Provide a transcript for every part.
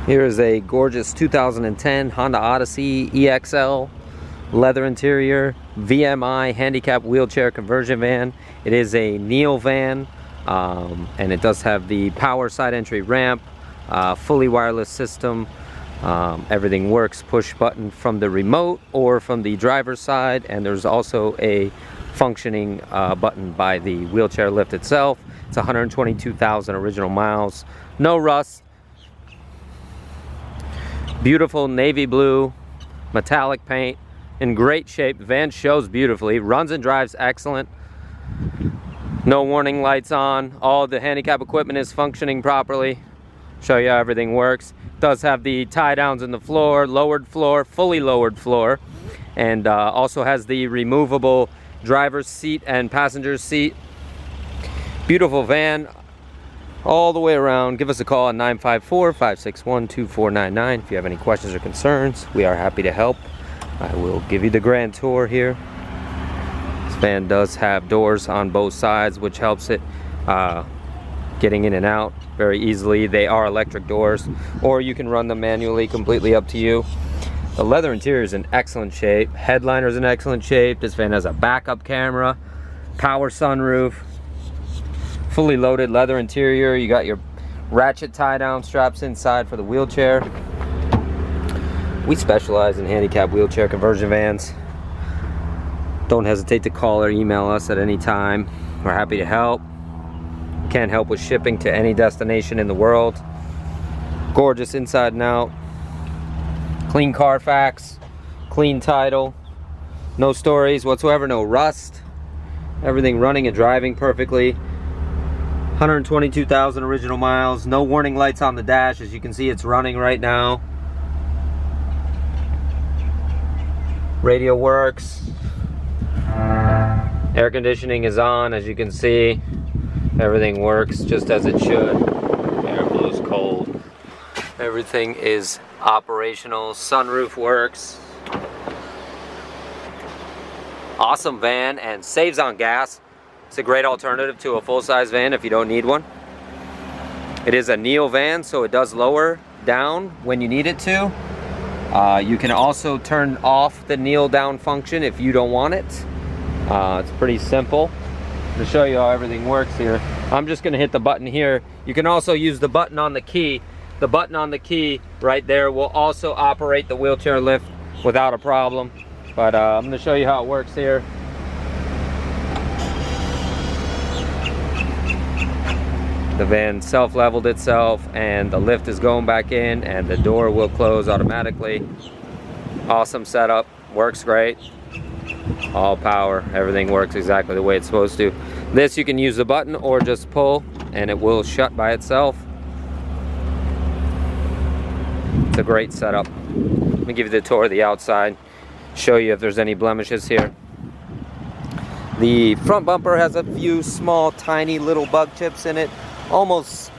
Here is a gorgeous 2010 Honda Odyssey EXL, leather interior, VMI handicap wheelchair conversion van. It is a Kneelvan, and it does have the power side entry ramp, fully wireless system. Everything works push button from the remote or from the driver's side, and there's also a functioning button by the wheelchair lift itself. It's 122,000 original miles, no rust. Beautiful navy blue metallic paint, in great shape. The van shows beautifully, runs and drives excellent. No warning lights on. All the handicap equipment is functioning properly. Show you how everything works. Does have the tie downs in the floor, lowered floor, fully lowered floor, and also has the removable driver's seat and passenger's seat. Beautiful van all the way around. Give us a call at 954-561-2499 if you have any questions or concerns. We are happy to help. I will give you the grand tour here. This van does have doors on both sides, which helps it getting in and out very easily. They are electric doors, or you can run them manually, completely up to you. The leather interior is in excellent shape. Headliner is in excellent shape. This van has a backup camera, power sunroof, fully loaded leather interior. You got your ratchet tie down straps inside for the wheelchair. We specialize in handicap wheelchair conversion vans. Don't hesitate to call or email us at any time. We're happy to help. Can't help with shipping to any destination in the world. Gorgeous inside and out. Clean Carfax, clean title, no stories whatsoever, no rust. Everything running and driving perfectly. 122,000 original miles, no warning lights on the dash. As you can see, it's running right now. Radio works. Air conditioning is on, as you can see. Everything works just as it should. Air blows cold. Everything is operational. Sunroof works. Awesome van and saves on gas. It's a great alternative to a full-size van if you don't need one. It is a Kneelvan, so it does lower down when you need it to. You can also turn off the kneel down function if you don't want it. It's pretty simple. To show you how everything works here, I'm just going to hit the button here. You can also use the button on the key. The button on the key right there will also operate the wheelchair lift without a problem. But I'm going to show you how it works here. The van self-leveled itself, and the lift is going back in, and the door will close automatically. Awesome setup, works great. All power, everything works exactly the way it's supposed to. This you can use the button or just pull, and it will shut by itself. It's a great setup. Let me give you the tour of the outside, show you if there's any blemishes here. The front bumper has a few small, tiny little bug chips in it. Almost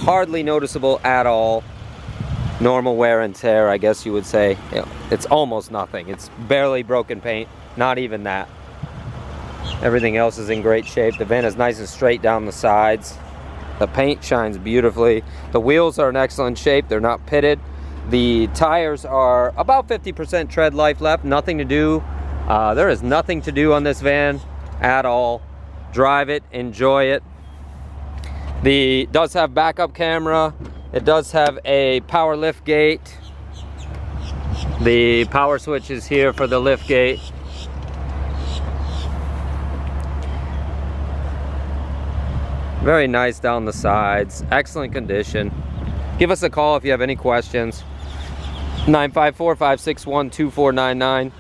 hardly noticeable at all. Normal wear and tear, I guess you would say. You know, it's almost nothing. It's barely broken paint, not even that. Everything else is in great shape. The van is nice and straight down the sides. The paint shines beautifully. The wheels are in excellent shape. They're not pitted. The tires are about 50% tread life left. Nothing to do. There is nothing to do on this van at all. Drive it, enjoy it. It does have backup camera. It does have a power lift gate. The power switch is here for the lift gate. Very nice down the sides. Excellent condition. Give us a call if you have any questions. 954-561-2499.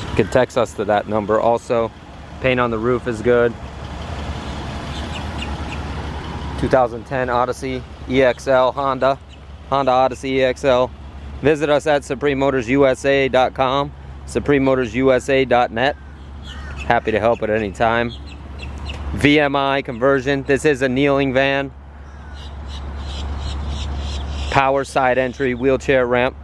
You can text us to that number also. Paint on the roof is good. 2010 Odyssey EXL Honda Odyssey EXL. Visit us at suprememotorsusa.com, suprememotorsusa.net. Happy to help at any time. VMI conversion. This is a kneeling van. Power side entry wheelchair ramp.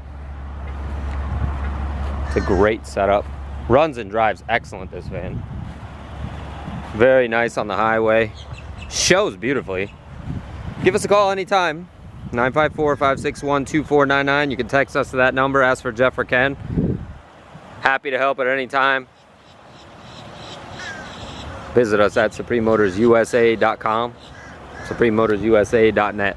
It's a great setup. Runs and drives excellent, this van. Very nice on the highway. Shows beautifully. Give us a call anytime. 954-561-2499. You can text us to that number, ask for Jeff or Ken. Happy to help at any time. Visit us at suprememotorsusa.com, suprememotorsusa.net.